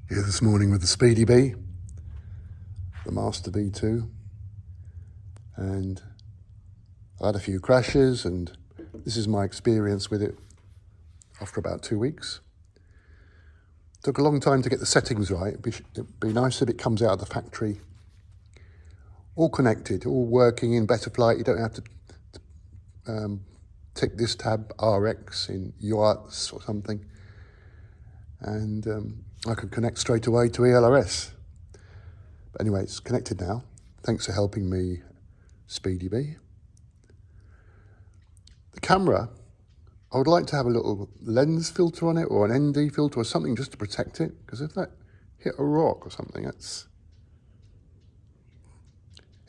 Here this morning with the Speedbee, the Master V2, and I had a few crashes, and this is my experience with it after about 2 weeks. Took a long time to get the settings right. It'd be nice if it comes out of the factory all connected, all working in Better Flight. You don't have to tick this tab RX in UARTs or something, and I could connect straight away to ELRS. But anyway, it's connected now. Thanks for helping me, Speedbee. The camera, I would like to have a little lens filter on it, or an ND filter or something, just to protect it, because if that hit a rock or something, it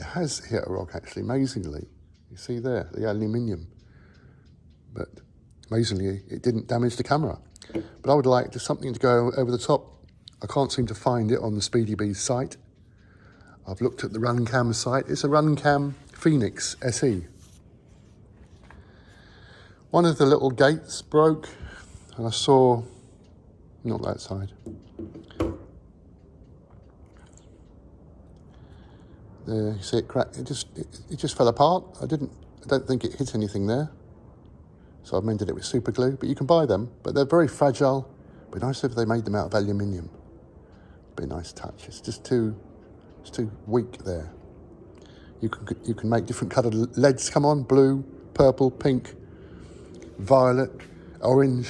has hit a rock actually, amazingly. You see there, the aluminium. But amazingly, it didn't damage the camera. But I would like just something to go over the top. I can't seem to find it on the Speedbee's site. I've looked at the RunCam site. It's a RunCam Phoenix SE. One of the little gates broke, and I saw, not that side. There, you see it cracked. It just fell apart. I don't think it hit anything there. So I've mended it with super glue, but you can buy them, but they're very fragile. It'd be nice if they made them out of aluminium. Be a nice touch. It's too weak there. You can make different coloured LEDs come on: blue, purple, pink, violet, orange.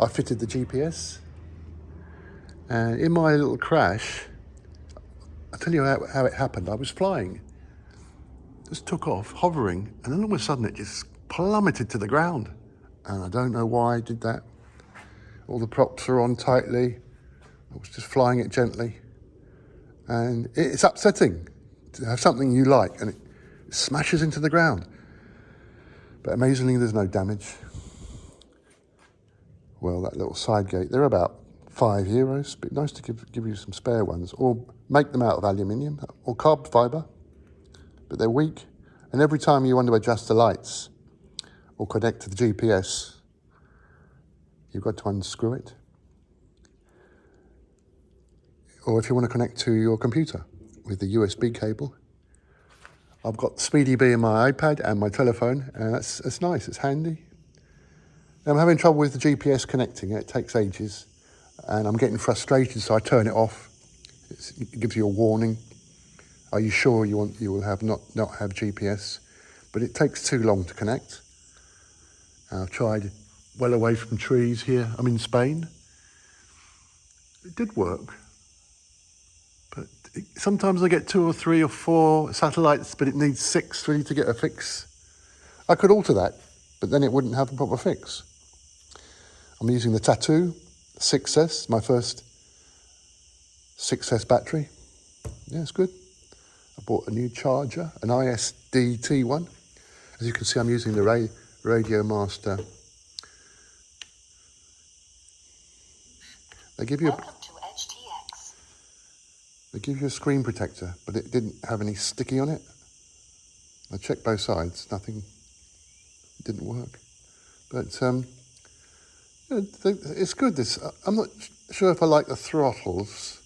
I fitted the GPS, and in my little crash, I'll tell you how it happened. I was flying, just took off, hovering, and then all of a sudden it just plummeted to the ground. And I don't know why I did that. All the props are on tightly. I was just flying it gently. And it's upsetting to have something you like and it smashes into the ground. But amazingly, there's no damage. Well, that little side gate, they're about €5. But nice to give you some spare ones, or make them out of aluminium or carbon fibre. But they're weak. And every time you want to adjust the lights or connect to the GPS, you've got to unscrew it. Or if you want to connect to your computer with the USB cable. I've got Speedbee in my iPad and my telephone, and that's nice, it's handy. Now, I'm having trouble with the GPS connecting. It takes ages, and I'm getting frustrated, so I turn it off. It gives you a warning. Are you sure you will have not have GPS? But it takes too long to connect. I've tried well away from trees here. I'm in Spain. It did work. But sometimes I get 2 or 3 or 4 satellites, but it needs 6 really to get a fix. I could alter that, but then it wouldn't have a proper fix. I'm using the Tattoo 6S, my first 6S battery. Yeah, it's good. I bought a new charger, an ISDT one. As you can see, I'm using the Radiomaster. They give you a screen protector, but it didn't have any sticky on it. I checked both sides, nothing, it didn't work. But it's good. I'm not sure if I like the throttles,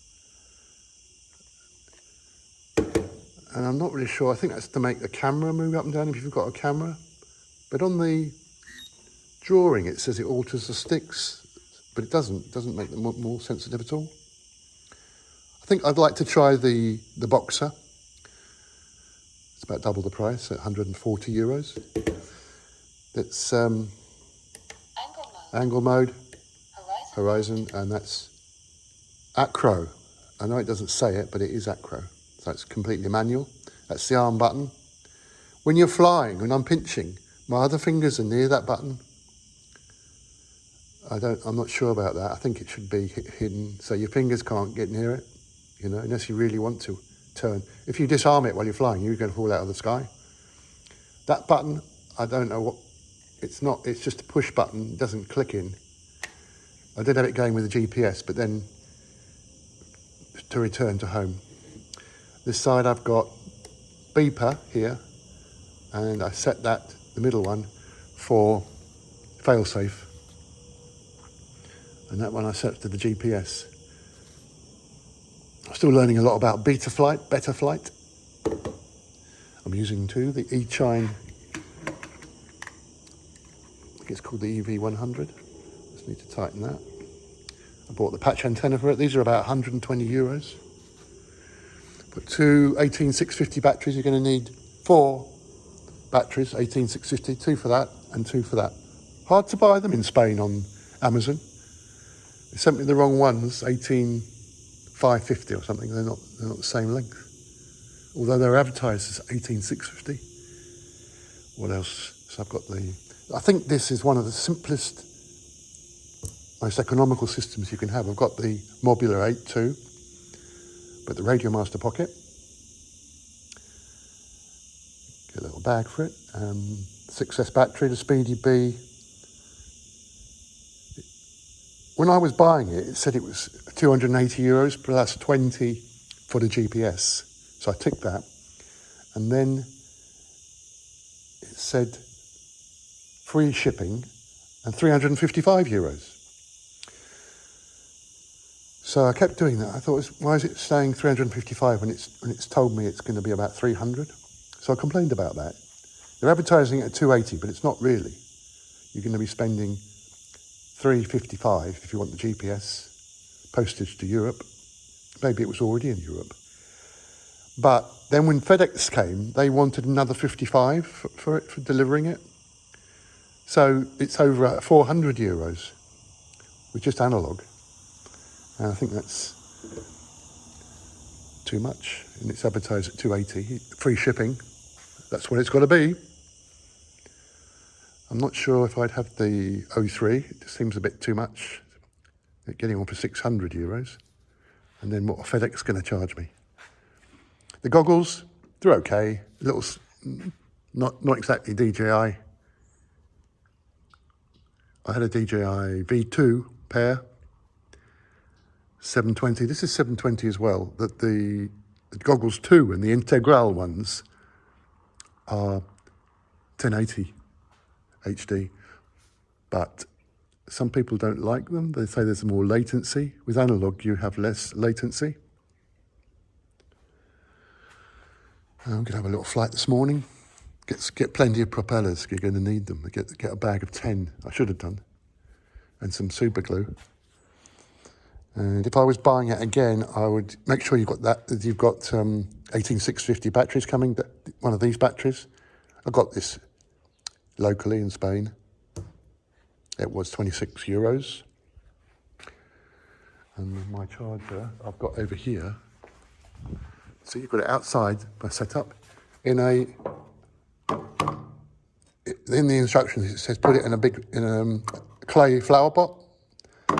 and I'm not really sure. I think that's to make the camera move up and down if you've got a camera. But on the drawing, it says it alters the sticks, but it doesn't. It doesn't make them more sensitive at all. I think I'd like to try the Boxer. It's about double the price at €140. It's angle mode, horizon, and that's acro. I know it doesn't say it, but it is acro. So it's completely manual. That's the arm button. When you're flying, when I'm pinching, my other fingers are near that button. I'm not sure about that. I think it should be hidden, so your fingers can't get near it, unless you really want to turn. If you disarm it while you're flying, you're going to fall out of the sky. That button, I don't know what, it's just a push button, it doesn't click in. I did have it going with the GPS, but then to return to home. This side I've got beeper here, and I set that, the middle one, for failsafe. And that one I set to the GPS. still learning a lot about beta flight. I'm using too, the Eachine, I think it's called the EV100. Just need to tighten that. I bought the patch antenna for it. These are about 120 euros. But two 18650 batteries, you're going to need 4 batteries, 18650, 2 for that and 2 for that. Hard to buy them in Spain on Amazon. They sent me the wrong ones, 18550 or something. They're not the same length. Although they're advertised as 18650. What else? So I've got I think this is one of the simplest, most economical systems you can have. I've got the Mobular 8 too, but the Radiomaster Pocket. Get a little bag for it. 6S battery, the Speedbee. When I was buying it, it said it was 280 euros plus 20 for the GPS. So I ticked that. And then it said free shipping and 355 euros. So I kept doing that. I thought, why is it saying 355 when it's told me it's going to be about 300? So I complained about that. They're advertising it at 280, but it's not really. You're going to be spending 355 if you want the GPS postage to Europe. Maybe it was already in Europe. But then when FedEx came, they wanted another 55 for delivering it. So it's over 400 euros with just analog. And I think that's too much. And it's advertised at 280, free shipping. That's what it's got to be. I'm not sure if I'd have the 03. It just seems a bit too much. Getting on for 600 euros. And then what FedEx is going to charge me. The goggles, they're okay. Little, not exactly DJI. I had a DJI V2 pair, 720. This is 720 as well. That the goggles 2 and the integral ones are 1080 HD. But some people don't like them. They say there's more latency. With analog, you have less latency. I'm going to have a little flight this morning. Get plenty of propellers. You're going to need them. Get a bag of 10. I should have done. And some super glue. And if I was buying it again, I would make sure you've got 18650 batteries coming. One of these batteries. I got this locally in Spain. It was 26 euros. And my charger I've got over here. So you've got it outside by setup. In the instructions it says put it in a clay flower pot. I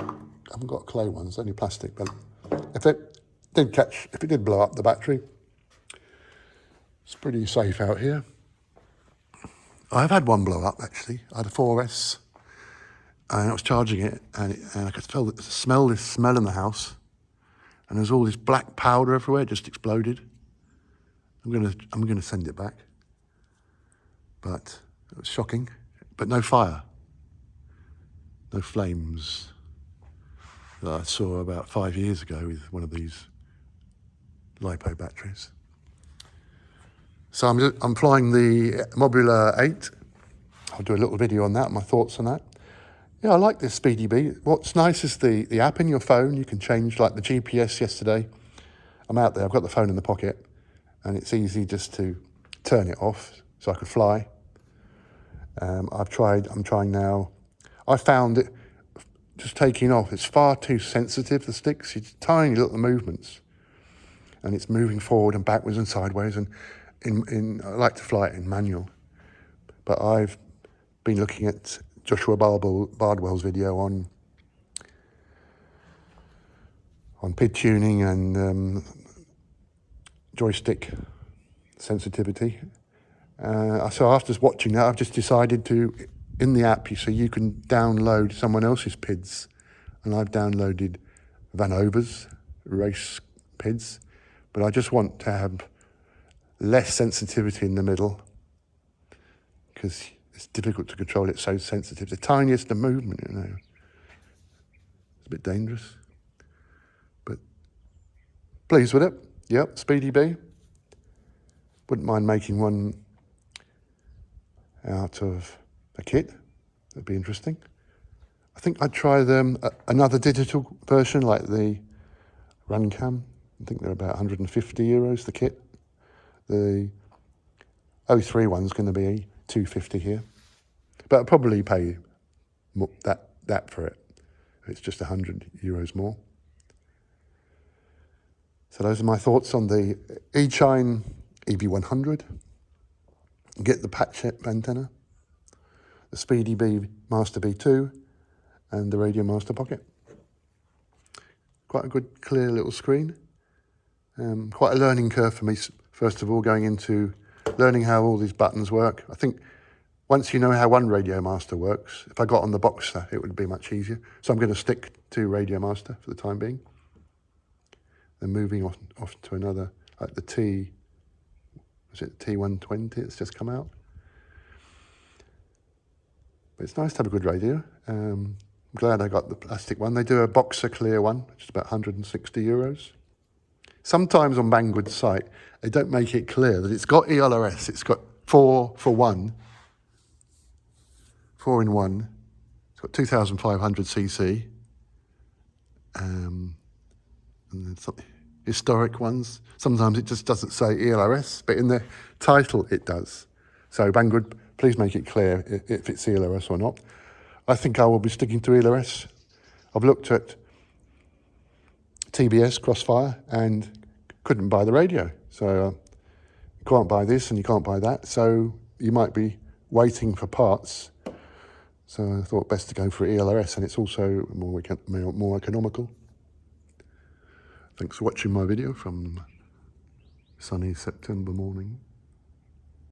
haven't got a clay one, it's only plastic, but if it did blow up the battery, it's pretty safe out here. I've had one blow up actually. I had a 4S and I was charging it and I could smell this smell in the house. And there's all this black powder everywhere, it just exploded. I'm gonna send it back. But it was shocking. But no fire. No flames that I saw about 5 years ago with one of these LiPo batteries. So I'm flying the Mobular 8. I'll do a little video on that, my thoughts on that. Yeah, I like this Speedbee. What's nice is the app in your phone. You can change, like the GPS yesterday. I'm out there, I've got the phone in the pocket, and it's easy just to turn it off so I could fly. I'm trying now. I found it just taking off, it's far too sensitive, the sticks. It's tiny little movements. And it's moving forward and backwards and sideways. And I like to fly it in manual. But I've been looking at Joshua Bardwell's video on PID tuning and joystick sensitivity. So after watching that, I've just decided to, in the app, you can download someone else's PIDs. And I've downloaded Van Over's race PIDs. But I just want to have less sensitivity in the middle because it's difficult to control. It's so sensitive. The tiniest of movement, It's a bit dangerous. But pleased with it. Yep, Speedbee. Wouldn't mind making one out of a kit. That'd be interesting. I think I'd try another digital version like the Runcam. I think they're about €150 the kit. The 03 one's going to be $250 here, but I'll probably pay that for it. It's just €100 more. So those are my thoughts on the Eachine EV100. Get the patch antenna, the Speedbee Master B2, and the Radiomaster Pocket. Quite a good, clear little screen. Quite a learning curve for me, first of all, going into learning how all these buttons work. I think once you know how one Radiomaster works, if I got on the Boxer, it would be much easier. So I'm going to stick to Radiomaster for the time being. Then moving off to another, like the T120, it's just come out. But it's nice to have a good radio. I'm glad I got the plastic one. They do a Boxer clear one, which is about €160. Sometimes on Banggood's site, they don't make it clear that it's got ELRS. It's got 4 in 1. It's got 2,500 cc. And then some historic ones. Sometimes it just doesn't say ELRS, but in the title it does. So Banggood, please make it clear if it's ELRS or not. I think I will be sticking to ELRS. I've looked at TBS Crossfire and couldn't buy the radio. So you can't buy this and you can't buy that. So you might be waiting for parts. So I thought best to go for ELRS, and it's also more economical. Thanks for watching my video from sunny September morning.